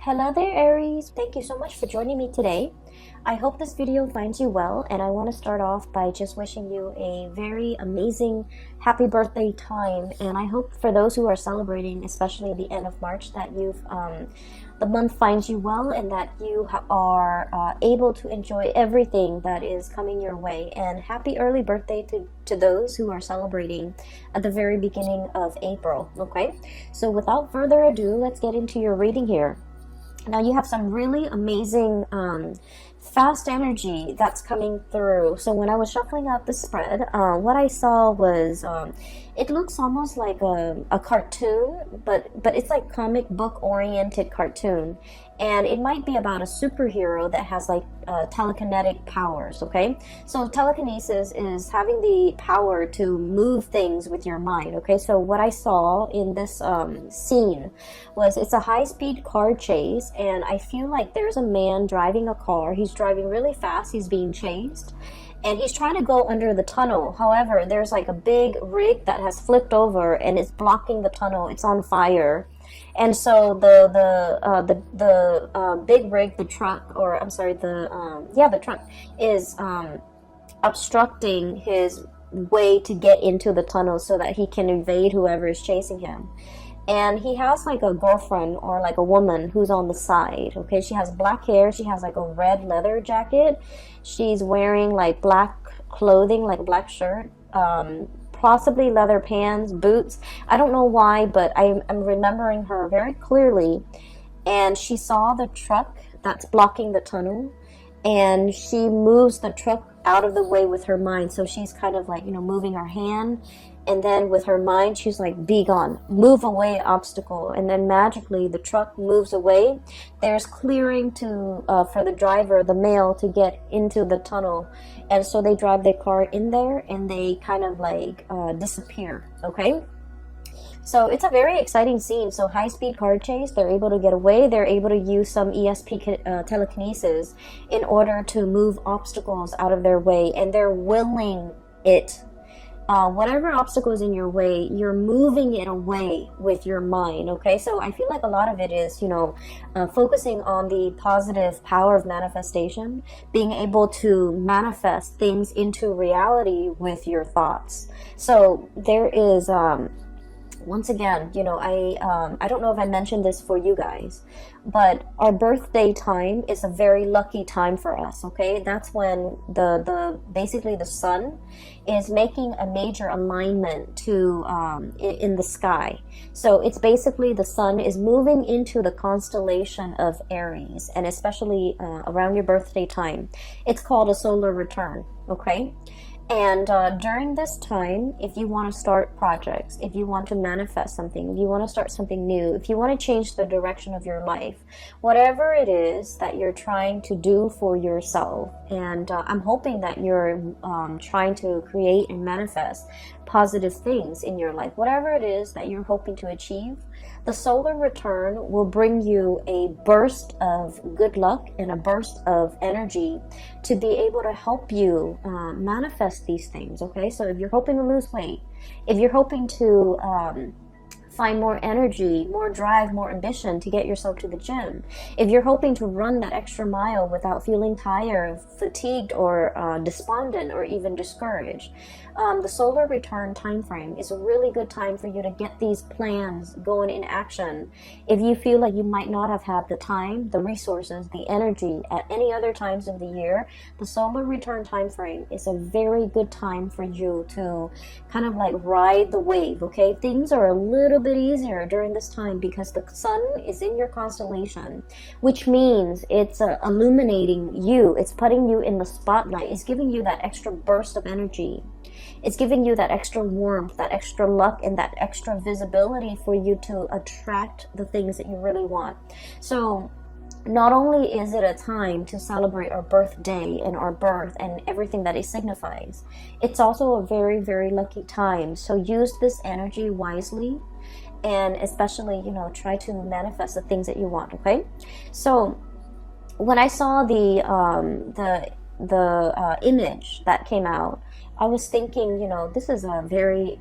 Hello there, Aries. Thank you so much for joining me today. I hope this video finds you well, and I want to start off by just wishing you a very amazing happy birthday time. And I hope for those who are celebrating, especially the end of March, that the month finds you well and that you are able to enjoy everything that is coming your way. And happy early birthday to those who are celebrating at the very beginning of April. Okay, so without further ado, let's get into your reading here. Now you have some really amazing fast energy that's coming through. So when I was shuffling out the spread, what I saw was it looks almost like a cartoon, but it's like comic book oriented cartoon, and it might be about a superhero that has like telekinetic powers. Okay, so telekinesis is having the power to move things with your mind. Okay, so what I saw in this scene was it's a high-speed car chase, and I feel like there's a man driving a car. He's driving really fast. He's being chased, and he's trying to go under the tunnel. However, there's like a big rig that has flipped over and it's blocking the tunnel. It's on fire. And so the big rig, the truck, or I'm sorry, the truck is obstructing his way to get into the tunnel so that he can evade whoever is chasing him. And he has like a girlfriend or like a woman who's on the side. Okay, she has black hair. She has like a red leather jacket. She's wearing like black clothing, like a black shirt, possibly leather pants, boots. I don't know why, but I'm remembering her very clearly. And she saw the truck that's blocking the tunnel, and she moves the truck out of the way with her mind. So she's kind of like, moving her hand, and then with her mind she's like, be gone, move away, obstacle. And then magically the truck moves away. There's clearing to for the driver, the male, to get into the tunnel. And so they drive their car in there and they kind of like disappear. Okay, so it's a very exciting scene. So high-speed car chase, they're able to get away. They're able to use some ESP telekinesis in order to move obstacles out of their way, and they're willing it. Whatever obstacle is in your way, you're moving it away with your mind. Okay, so I feel like a lot of it is, focusing on the positive power of manifestation, being able to manifest things into reality with your thoughts. So there is, once again, I don't know if I mentioned this for you guys, but our birthday time is a very lucky time for us. Okay, that's when basically the sun is making a major alignment to in the sky. So it's basically the sun is moving into the constellation of Aries, and especially around your birthday time, it's called a solar return. Okay. And during this time, if you want to start projects, if you want to manifest something, if you want to start something new, if you want to change the direction of your life, whatever it is that you're trying to do for yourself, and I'm hoping that you're trying to create and manifest positive things in your life, whatever it is that you're hoping to achieve, the solar return will bring you a burst of good luck and a burst of energy to be able to help you manifest these things. Okay, so if you're hoping to lose weight, if you're hoping to find more energy, more drive, more ambition to get yourself to the gym, if you're hoping to run that extra mile without feeling tired, fatigued, or despondent, or even discouraged, the solar return time frame is a really good time for you to get these plans going in action. If you feel like you might not have had the time, the resources, the energy at any other times of the year, the solar return time frame is a very good time for you to kind of like ride the wave. Okay, things are a little bit easier during this time because the sun is in your constellation, which means it's illuminating you. It's putting you in the spotlight. It's giving you that extra burst of energy. It's giving you that extra warmth, that extra luck, and that extra visibility for you to attract the things that you really want. So not only is it a time to celebrate our birthday and our birth and everything that it signifies, it's also a very, very lucky time. So use this energy wisely, and especially, try to manifest the things that you want. Okay, so when I saw the image that came out, I was thinking, this is a very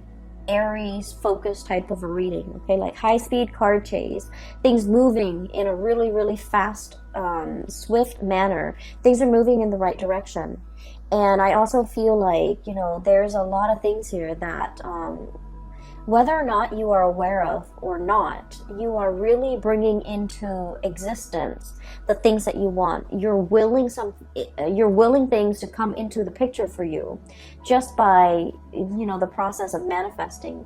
Aries focused type of a reading, okay? Like high speed car chase, things moving in a really, really fast, swift manner. Things are moving in the right direction. And I also feel like, you know, there's a lot of things here that, whether or not you are aware of or not, you are really bringing into existence the things that you want. You're willing things to come into the picture for you just by, you know, the process of manifesting,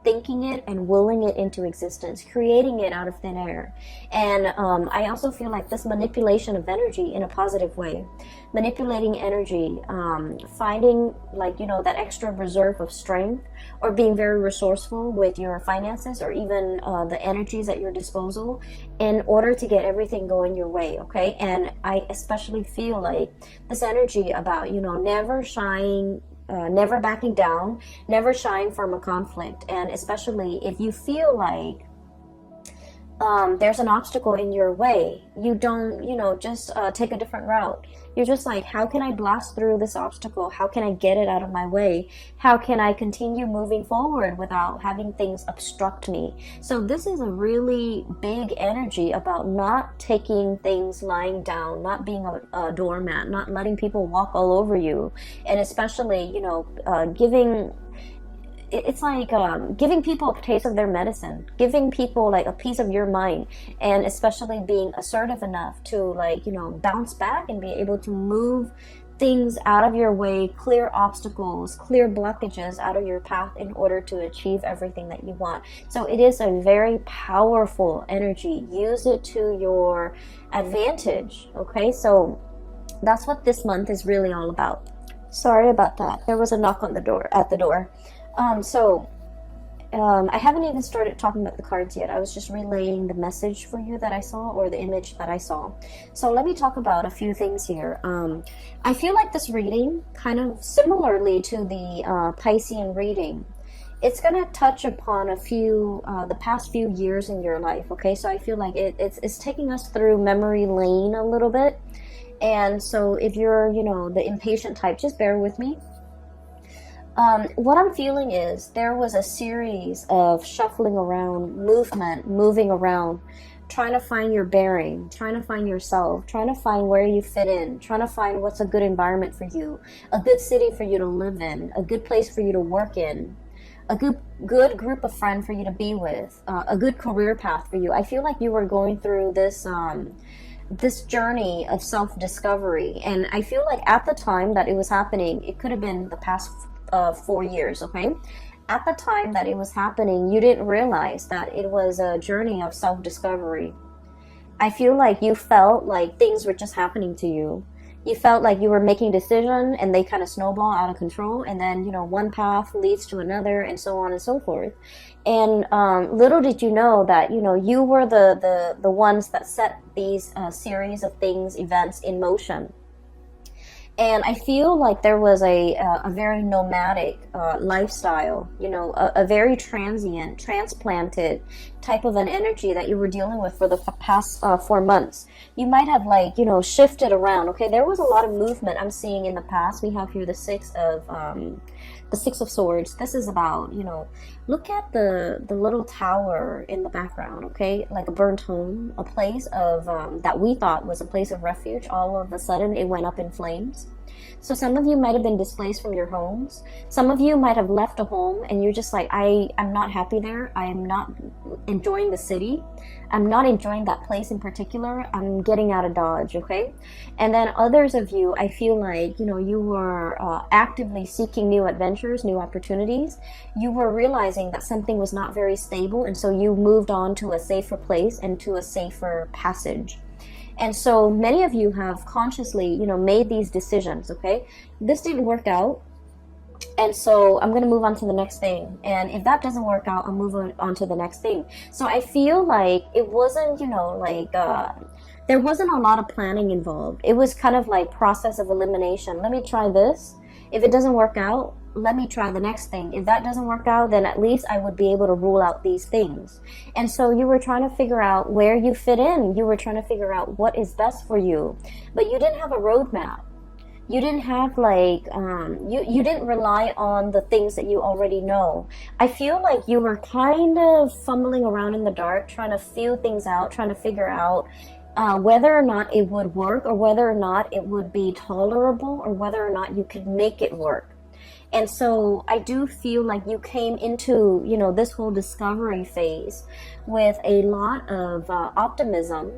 thinking it and willing it into existence, creating it out of thin air. And I also feel like this manipulation of energy in a positive way, manipulating energy, finding, like, you know, that extra reserve of strength, or being very resourceful with your finances, or even the energies at your disposal, in order to get everything going your way, okay? And I especially feel like this energy about, you know, never shying, never backing down, never shying from a conflict. And especially if you feel like there's an obstacle in your way, you don't, you know, just take a different route. You're just like, how can I blast through this obstacle? How can I get it out of my way? How can I continue moving forward without having things obstruct me? So this is a really big energy about not taking things lying down, not being a doormat, not letting people walk all over you. And especially, you know, it's like giving people a taste of their medicine, giving people like a piece of your mind, and especially being assertive enough to, like, you know, bounce back and be able to move things out of your way, clear obstacles, clear blockages out of your path in order to achieve everything that you want. So it is a very powerful energy. Use it to your advantage, okay? So that's what this month is really all about. Sorry about that. There was a knock on the door, at the door. I haven't even started talking about the cards yet. I was just relaying the message for you that I saw, or the image that I saw. So let me talk about a few things here. I feel like this reading, kind of similarly to the Piscean reading, it's going to touch upon a few, the past few years in your life, okay? So I feel like it's taking us through memory lane a little bit. And so if you're, you know, the impatient type, just bear with me. What I'm feeling is there was a series of shuffling around, moving around, trying to find your bearing, trying to find yourself, trying to find where you fit in, trying to find what's a good environment for you, a good city for you to live in, a good place for you to work in, a good group of friends for you to be with, a good career path for you. I feel like you were going through this this journey of self-discovery, and I feel like at the time that it was happening, it could have been the past 4 years, okay? At the time that it was happening, you didn't realize that it was a journey of self-discovery. I feel like you felt like things were just happening to you. You felt like you were making decisions and they kind of snowball out of control, and then, you know, one path leads to another, and so on and so forth. And little did you know that, you know, you were the ones that set these series of things, events in motion. And I feel like there was a very nomadic lifestyle, you know, a very transient, transplanted type of an energy that you were dealing with for the past 4 months. You might have, like, you know, shifted around, okay? There was a lot of movement I'm seeing in the past. We have here the Six of Swords. This is about, you know, look at the little tower in the background, okay? Like a burnt home, a place of, that we thought was a place of refuge. All of a sudden, it went up in flames. So some of you might have been displaced from your homes. Some of you might have left a home and you're just like, I'm not happy there. I am not enjoying the city. I'm not enjoying that place in particular. I'm getting out of Dodge, okay? And then others of you, I feel like, you know, you were actively seeking new adventures, new opportunities. You were realizing that something was not very stable, and so you moved on to a safer place and to a safer passage. And so many of you have consciously, you know, made these decisions, okay? This didn't work out, and so I'm going to move on to the next thing. And if that doesn't work out, I'll move on to the next thing. So I feel like it wasn't, you know, like, there wasn't a lot of planning involved. It was kind of like process of elimination. Let me try this. If it doesn't work out, let me try the next thing. If that doesn't work out, then at least I would be able to rule out these things. And so you were trying to figure out where you fit in. You were trying to figure out what is best for you. But you didn't have a roadmap. You didn't have like you didn't rely on the things that you already know. I feel like you were kind of fumbling around in the dark, trying to feel things out, trying to figure out whether or not it would work, or whether or not it would be tolerable, or whether or not you could make it work. And so I do feel like you came into, you know, this whole discovery phase with a lot of optimism,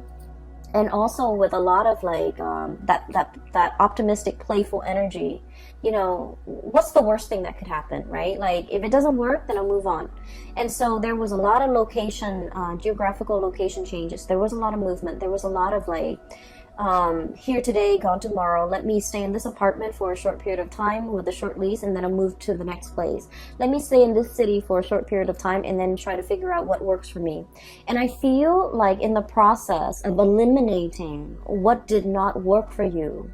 and also with a lot of like that optimistic, playful energy. You know, what's the worst thing that could happen, right? Like, if it doesn't work, then I'll move on. And so there was a lot of location, geographical location changes. There was a lot of movement. There was a lot of like, here today, gone tomorrow. Let me stay in this apartment for a short period of time with a short lease, and then I'll move to the next place. Let me stay in this city for a short period of time, and then try to figure out what works for me. And I feel like in the process of eliminating what did not work for you,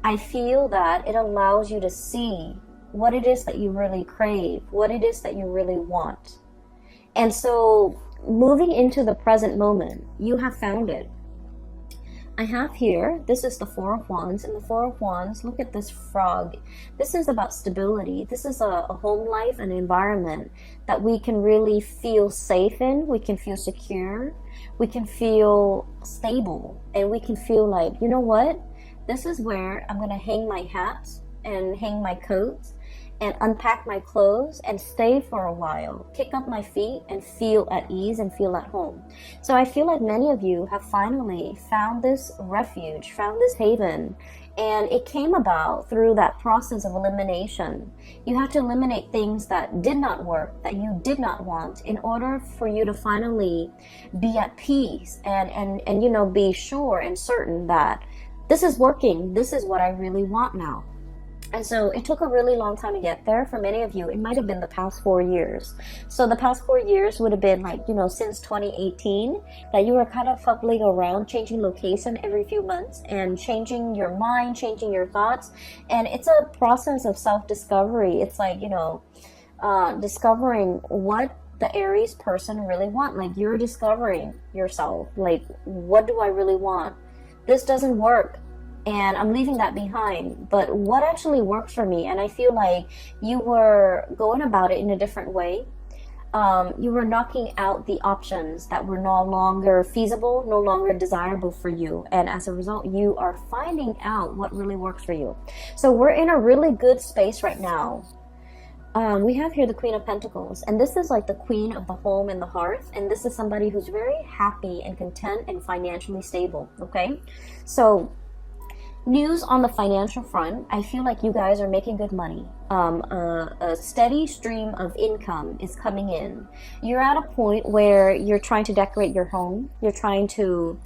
I feel that it allows you to see what it is that you really crave, what it is that you really want. And so moving into the present moment, you have found it. I have here, this is the Four of Wands, and the Four of Wands, look at this frog. This is about stability. This is a home life, an environment that we can really feel safe in, we can feel secure, we can feel stable, and we can feel like, you know what? This is where I'm going to hang my hats and hang my coats and unpack my clothes and stay for a while, kick up my feet and feel at ease and feel at home. So I feel like many of you have finally found this refuge, found this haven, and it came about through that process of elimination. You have to eliminate things that did not work, that you did not want, in order for you to finally be at peace and you know, be sure and certain that this is working, this is what I really want now. And so it took a really long time to get there. For many of you, it might have been the past 4 years. So the past 4 years would have been like, you know, since 2018, that you were kind of fumbling around, changing location every few months and changing your mind, changing your thoughts. And it's a process of self-discovery. It's like, you know, discovering what the Aries person really want. Like, you're discovering yourself. Like, what do I really want? This doesn't work, and I'm leaving that behind, but what actually works for me? And I feel like you were going about it in a different way. You were knocking out the options that were no longer feasible, no longer desirable for you, and as a result, you are finding out what really works for you. So we're in a really good space right now. We have here the Queen of Pentacles, and this is like the queen of the home and the hearth, and this is somebody who's very happy and content and financially stable, okay? So news on the financial front, I feel like you guys are making good money. A steady stream of income is coming in. You're at a point where you're trying to decorate your home. You're trying to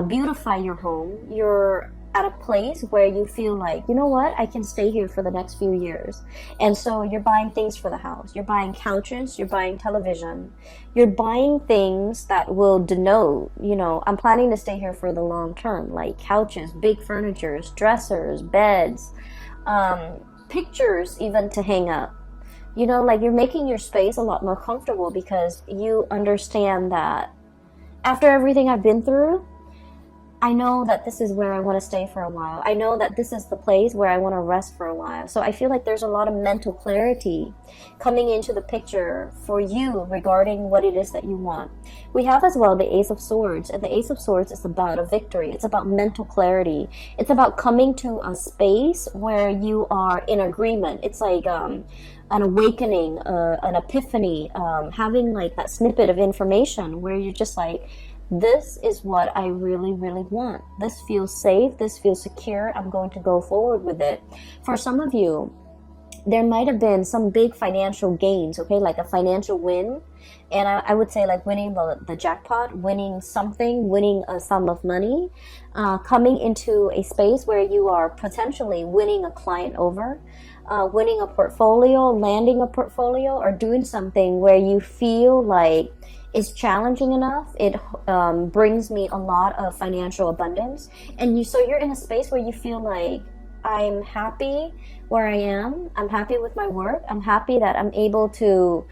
beautify your home. You're at a place where you feel like, you know what, I can stay here for the next few years. And so you're buying things for the house. You're buying couches, you're buying television. You're buying things that will denote, you know, I'm planning to stay here for the long term, like couches, big furnitures, dressers, beds, pictures even to hang up. You know, like, you're making your space a lot more comfortable because you understand that after everything I've been through, I know that this is where I want to stay for a while. I know that this is the place where I want to rest for a while. So I feel like there's a lot of mental clarity coming into the picture for you regarding what it is that you want. We have as well the Ace of Swords, and the Ace of Swords is about a victory. It's about mental clarity. It's about coming to a space where you are in agreement. It's like an awakening, an epiphany, having like that snippet of information where you're just like, this is what I really, really want. This feels safe. This feels secure. I'm going to go forward with it. For some of you, there might have been some big financial gains, okay, like a financial win. And I would say like winning the jackpot, winning something, winning a sum of money, coming into a space where you are potentially winning a client over, winning a portfolio, landing a portfolio, or doing something where you feel like is challenging enough. It brings me a lot of financial abundance, and so you're in a space where you feel like, I'm happy where I am. I'm happy with my work. I'm happy that I'm able to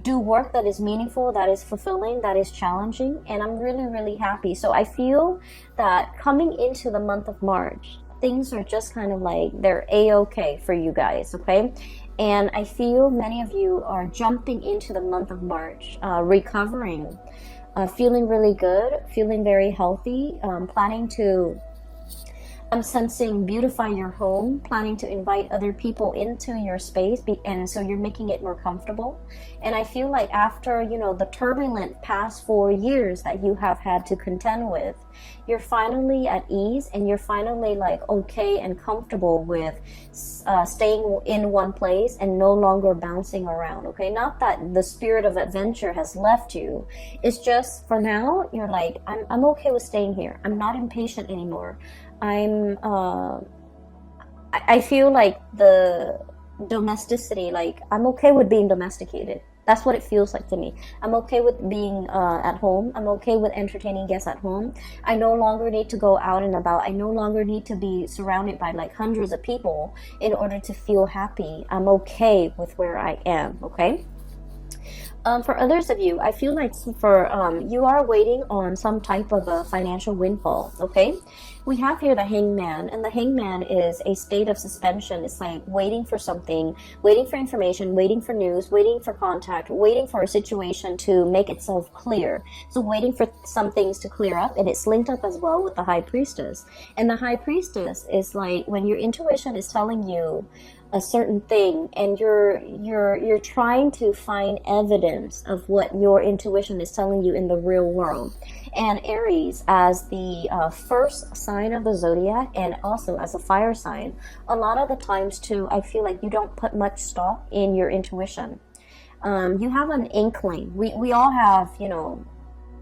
do work that is meaningful, that is fulfilling, that is challenging, and I'm really, really happy. So I feel that coming into the month of March, things are just kind of like, they're a-okay for you guys, okay? And I feel many of you are jumping into the month of March, recovering, feeling really good, feeling very healthy, planning to, I'm sensing, beautify your home, planning to invite other people into your space, and so you're making it more comfortable. And I feel like after, you know, the turbulent past 4 years that you have had to contend with, you're finally at ease, and you're finally like okay and comfortable with staying in one place and no longer bouncing around, okay? Not that the spirit of adventure has left you. It's just for now, you're like, I'm okay with staying here. I'm not impatient anymore. I feel like the domesticity, like I'm okay with being domesticated. That's what it feels like to me. I'm okay with being at home. I'm okay with entertaining guests at home. I no longer need to go out and about. I no longer need to be surrounded by like hundreds of people in order to feel happy. I'm okay with where I am, okay? For others of you, I feel like you are waiting on some type of a financial windfall, okay? We have here the hangman, and the hangman is a state of suspension. It's like waiting for something, waiting for information, waiting for news, waiting for contact, waiting for a situation to make itself clear. So waiting for some things to clear up, and it's linked up as well with the high priestess. And the high priestess is like when your intuition is telling you a certain thing, and you're trying to find evidence of what your intuition is telling you in the real world. And Aries, as the first sign of the zodiac, and also as a fire sign, a lot of the times too, I feel like you don't put much stock in your intuition. You have an inkling. We all have, you know,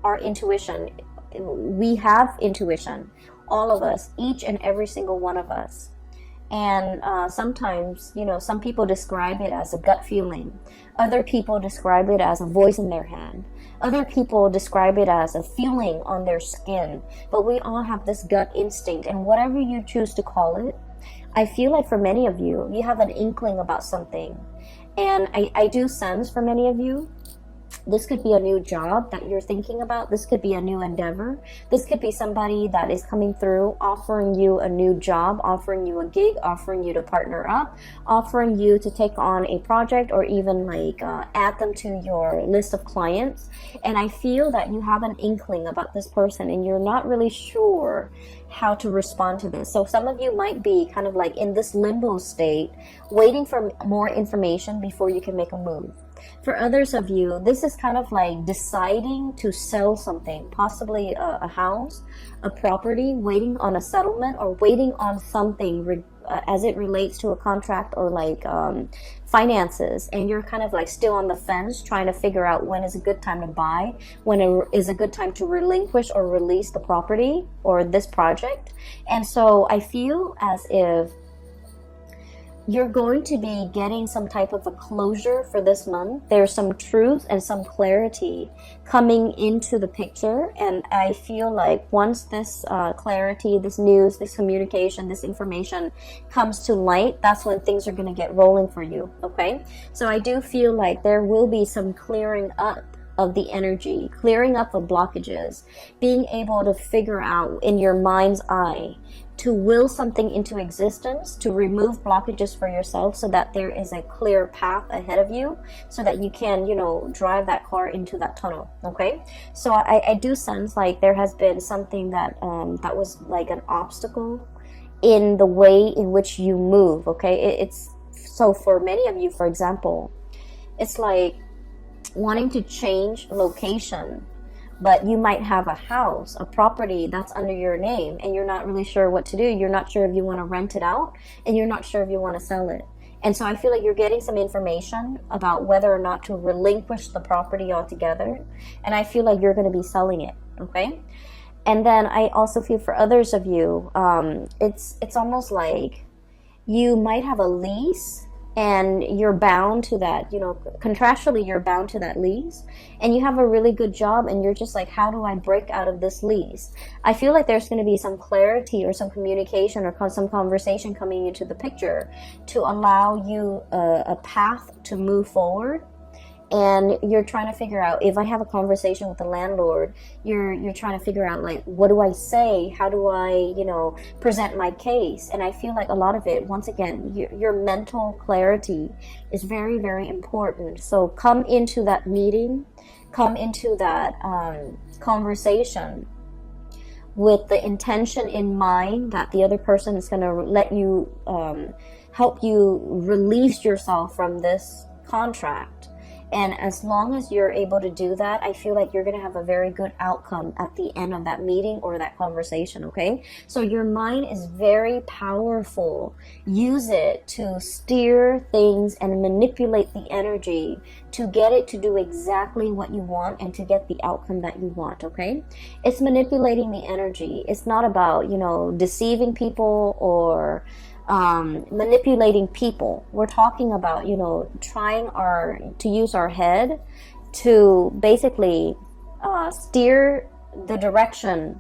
our intuition. We have intuition, all of us, each and every single one of us. And sometimes, you know, some people describe it as a gut feeling. Other people describe it as a voice in their hand. Other people describe it as a feeling on their skin. But we all have this gut instinct, and whatever you choose to call it, I feel like for many of you, you have an inkling about something. And I do sense for many of you, this could be a new job that you're thinking about. This could be a new endeavor. This could be somebody that is coming through, offering you a new job, offering you a gig, offering you to partner up, offering you to take on a project, or even like add them to your list of clients. And I feel that you have an inkling about this person, and you're not really sure how to respond to this. So some of you might be kind of like in this limbo state, waiting for more information before you can make a move. For others of you, this is kind of like deciding to sell something, possibly a house, a property, waiting on a settlement, or waiting on something as it relates to a contract, or like finances. And you're kind of like still on the fence, trying to figure out when is a good time to buy, when is a good time to relinquish or release the property or this project. And so I feel as if you're going to be getting some type of a closure for this month. There's some truth and some clarity coming into the picture. And I feel like once this clarity, this news, this communication, this information comes to light, that's when things are going to get rolling for you, okay? So I do feel like there will be some clearing up of the energy, clearing up of blockages, being able to figure out in your mind's eye to will something into existence, to remove blockages for yourself so that there is a clear path ahead of you, so that you can, you know, drive that car into that tunnel, okay? So I do sense like there has been something that that was like an obstacle in the way in which you move, okay? It's so for many of you, for example, it's like wanting to change location, but you might have a house, a property that's under your name, and you're not really sure what to do. You're not sure if you want to rent it out, and you're not sure if you want to sell it. And so I feel like you're getting some information about whether or not to relinquish the property altogether. And I feel like you're going to be selling it, okay? And then I also feel for others of you, it's almost like you might have a lease, and you're bound to that, you know, contractually you're bound to that lease, and you have a really good job, and you're just like, how do I break out of this lease? I feel like there's going to be some clarity or some communication or some conversation coming into the picture to allow you a path to move forward. and you're trying to figure out, if I have a conversation with the landlord, you're trying to figure out, like, what do I say? How do I, you know, present my case? And I feel like a lot of it, once again, your mental clarity is very, very important. So come into that meeting, come into that conversation with the intention in mind that the other person is going to let you, help you release yourself from this contract. And as long as you're able to do that, I feel like you're going to have a very good outcome at the end of that meeting or that conversation, okay? So your mind is very powerful. Use it to steer things and manipulate the energy to get it to do exactly what you want and to get the outcome that you want, okay? It's manipulating the energy. It's not about, you know, deceiving people or manipulating people. We're talking about, you know, trying to use our head to basically steer the direction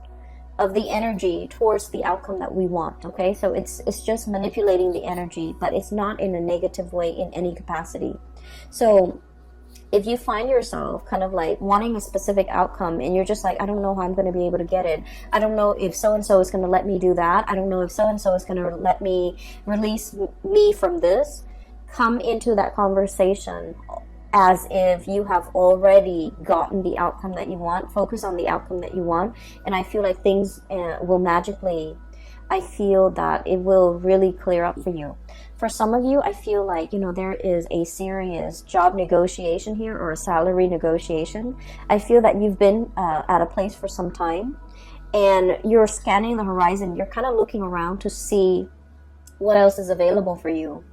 of the energy towards the outcome that we want, okay? So it's just manipulating the energy, but it's not in a negative way in any capacity. So if you find yourself kind of like wanting a specific outcome and you're just like, I don't know how I'm going to be able to get it. I don't know if so-and-so is going to let me do that. I don't know if so-and-so is going to let me release me from this. Come into that conversation as if you have already gotten the outcome that you want. Focus on the outcome that you want. And I feel like things will magically, I feel that it will really clear up for you. For some of you, I feel like, you know, there is a serious job negotiation here or a salary negotiation. I feel that you've been at a place for some time and you're scanning the horizon. You're kind of looking around to see what else is available for you.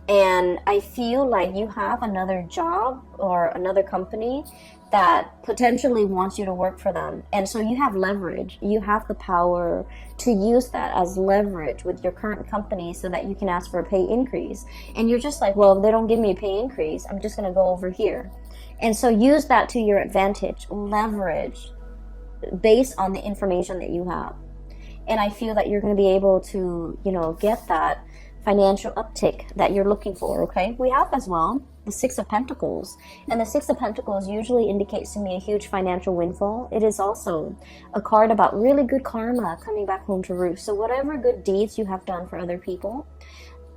And I feel like you have another job or another company that potentially wants you to work for them. And so you have leverage. You have the power to use that as leverage with your current company so that you can ask for a pay increase. And you're just like, well, if they don't give me a pay increase, I'm just going to go over here. And so use that to your advantage. Leverage based on the information that you have. And I feel that you're going to be able to, you know, get that financial uptick that you're looking for, okay? We have as well the Six of Pentacles. And the Six of Pentacles usually indicates to me a huge financial windfall. It is also a card about really good karma coming back home to roost. So whatever good deeds you have done for other people,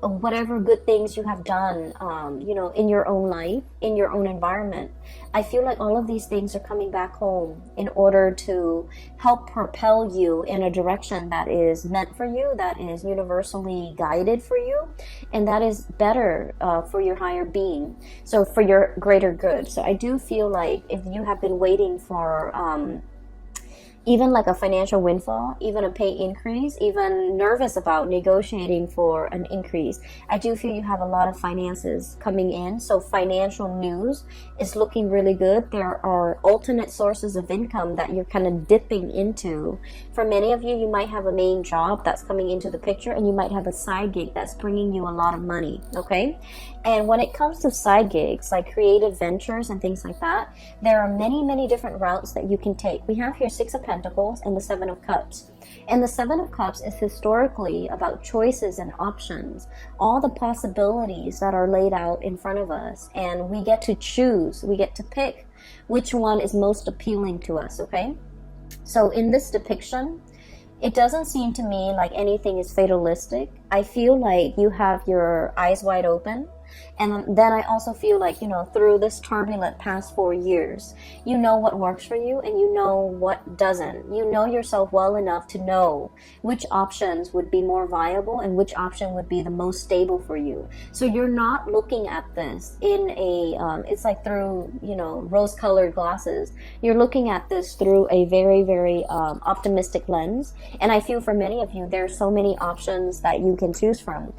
whatever good things you have done, you know, in your own life, in your own environment, I feel like all of these things are coming back home in order to help propel you in a direction that is meant for you, that is universally guided for you, and that is better for your higher being, so for your greater good. So I do feel like if you have been waiting for even like a financial windfall, even a pay increase, even nervous about negotiating for an increase, I do feel you have a lot of finances coming in. So financial news is looking really good. There are alternate sources of income that you're kind of dipping into. For many of you, you might have a main job that's coming into the picture, and you might have a side gig that's bringing you a lot of money, okay? And when it comes to side gigs, like creative ventures and things like that, there are many, many different routes that you can take. We have here Six of Pentacles and the Seven of Cups. And the Seven of Cups is historically about choices and options, all the possibilities that are laid out in front of us. And we get to choose, we get to pick which one is most appealing to us, okay? So in this depiction, it doesn't seem to me like anything is fatalistic. I feel like you have your eyes wide open. And then I also feel like, you know, through this turbulent past 4 years, you know what works for you and you know what doesn't. You know yourself well enough to know which options would be more viable and which option would be the most stable for you. So you're not looking at this in a, it's like through, you know, rose-colored glasses. You're looking at this through a very, very optimistic lens. And I feel for many of you, there are so many options that you can choose from.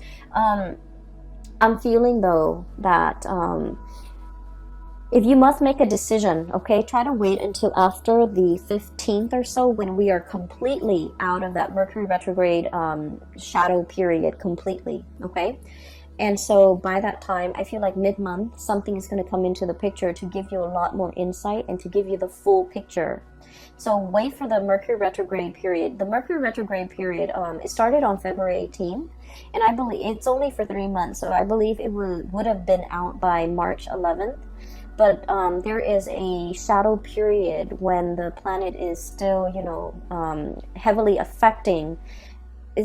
I'm feeling though that if you must make a decision, okay, try to wait until after the 15th or so, when we are completely out of that Mercury retrograde shadow period completely, okay? And so by that time, I feel like mid-month, something is going to come into the picture to give you a lot more insight and to give you the full picture. So wait for the Mercury retrograde period. The Mercury retrograde period, it started on February 18th, and I believe it's only for 3 months. So I believe it would have been out by March 11th. but there is a shadow period when the planet is still, you know, heavily affecting.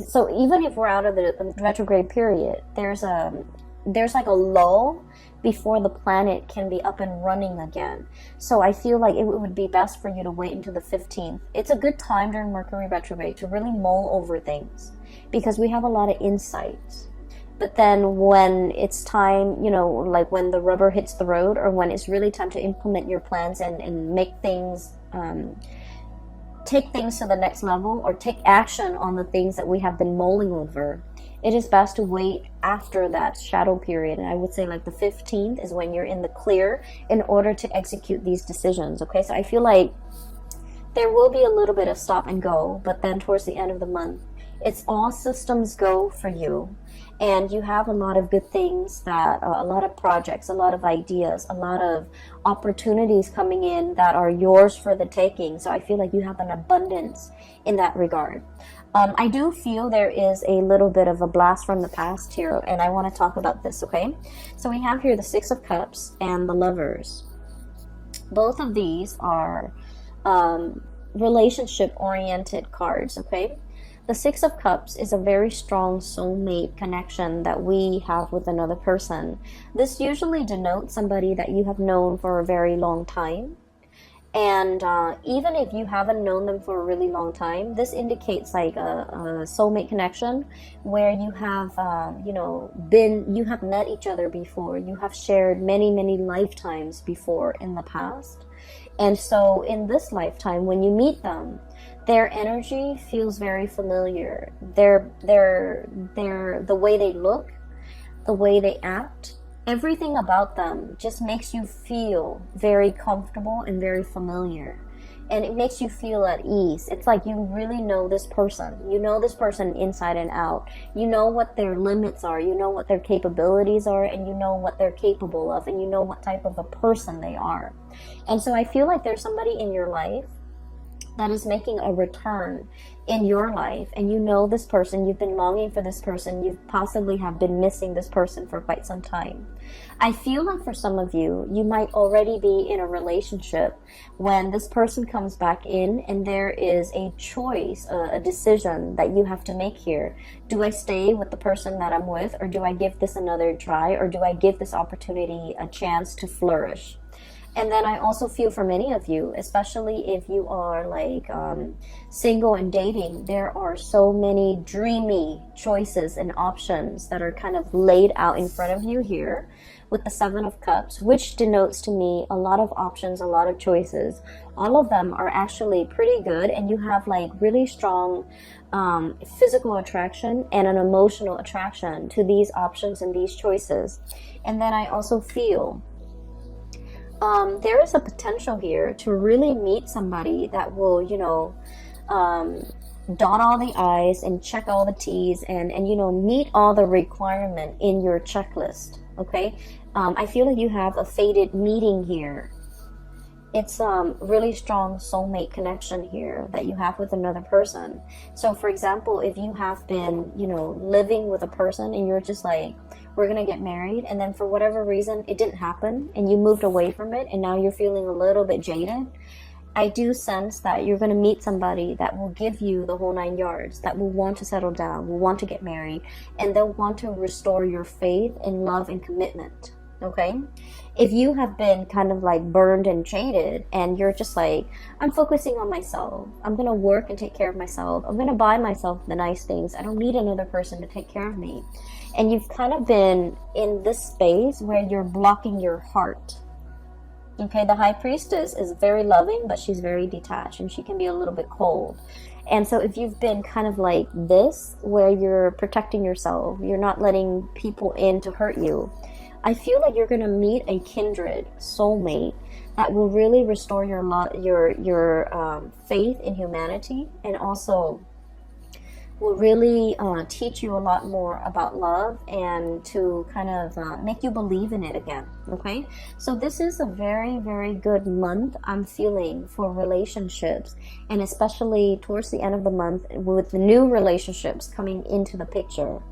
So even if we're out of the retrograde period, there's like a lull before the planet can be up and running again. So I feel like it would be best for you to wait until the 15th. It's a good time during Mercury retrograde to really mull over things, because we have a lot of insights. But then when it's time, you know, like when the rubber hits the road, or when it's really time to implement your plans and make things, take things to the next level, or take action on the things that we have been mulling over, it is best to wait after that shadow period. And I would say like the 15th is when you're in the clear in order to execute these decisions. Okay, so I feel like there will be a little bit of stop and go, but then towards the end of the month, it's all systems go for you. And you have a lot of good things, that a lot of projects, a lot of ideas, a lot of opportunities coming in that are yours for the taking. So I feel like you have an abundance in that regard. I do feel there is a little bit of a blast from the past here, and I want to talk about this, okay? So we have here the Six of Cups and the Lovers. Both of these are relationship-oriented cards, okay? The Six of Cups is a very strong soulmate connection that we have with another person. This usually denotes somebody that you have known for a very long time. And even if you haven't known them for a really long time, this indicates like a soulmate connection where you have, you have met each other before. You have shared many, many lifetimes before in the past. And so in this lifetime, when you meet them, their energy feels very familiar. The way they look, the way they act, everything about them just makes you feel very comfortable and very familiar. And it makes you feel at ease. It's like you really know this person. You know this person inside and out. You know what their limits are. You know what their capabilities are. And you know what they're capable of. And you know what type of a person they are. And so I feel like there's somebody in your life that is making a return in your life, and you know this person, you've been longing for this person, you possibly have been missing this person for quite some time. I feel like for some of you, you might already be in a relationship when this person comes back in, and there is a choice, a decision that you have to make here. Do I stay with the person that I'm with, or do I give this another try, or do I give this opportunity a chance to flourish? And then I also feel for many of you, especially if you are like single and dating, there are so many dreamy choices and options that are kind of laid out in front of you here with the Seven of Cups, which denotes to me a lot of options, a lot of choices. All of them are actually pretty good, and you have like really strong physical attraction and an emotional attraction to these options and these choices. And then I also feel there is a potential here to really meet somebody that will, dot all the I's and check all the T's and meet all the requirement in your checklist. Okay. I feel like you have a fated meeting here. It's really strong soulmate connection here that you have with another person. So for example, if you have been, living with a person and you're just like, we're gonna get married, and then for whatever reason it didn't happen and you moved away from it, and now you're feeling a little bit jaded, I do sense that you're gonna meet somebody that will give you the whole 9 yards, that will want to settle down, will want to get married, and they'll want to restore your faith in love and commitment. Okay? If you have been kind of like burned and jaded, and you're just like, I'm focusing on myself, I'm gonna work and take care of myself, I'm gonna buy myself the nice things, I don't need another person to take care of me, and you've kind of been in this space where you're blocking your heart. Okay, the High Priestess is very loving, but she's very detached, and she can be a little bit cold. And so if you've been kind of like this, where you're protecting yourself, you're not letting people in to hurt you, I feel like you're going to meet a kindred soulmate that will really restore your faith in humanity, and also will really teach you a lot more about love, and to kind of make you believe in it again. Okay, so this is a very, very good month I'm feeling for relationships, and especially towards the end of the month with the new relationships coming into the picture.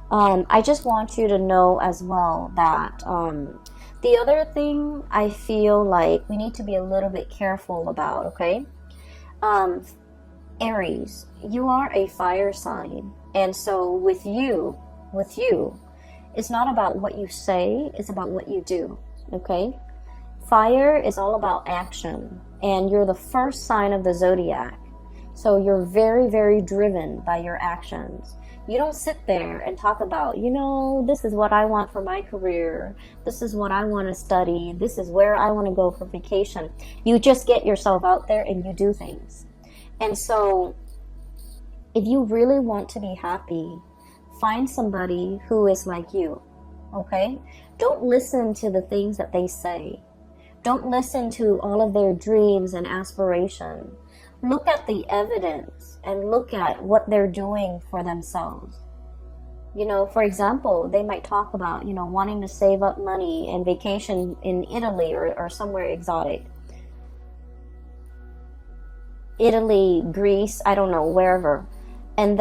I just want you to know as well that The other thing I feel like we need to be a little bit careful about, okay? Um, Aries, you are a fire sign. And so with you, it's not about what you say, it's about what you do, okay? Fire is all about action, and you're the first sign of the zodiac. So you're very, very driven by your actions. You don't sit there and talk about, this is what I want for my career. This is what I want to study. This is where I want to go for vacation. You just get yourself out there and you do things. And so if you really want to be happy, find somebody who is like you, okay? Don't listen to the things that they say. Don't listen to all of their dreams and aspirations. Look at the evidence and look at what they're doing for themselves. For example, they might talk about, wanting to save up money and vacation in Italy or somewhere exotic. Italy, Greece, I don't know, wherever. And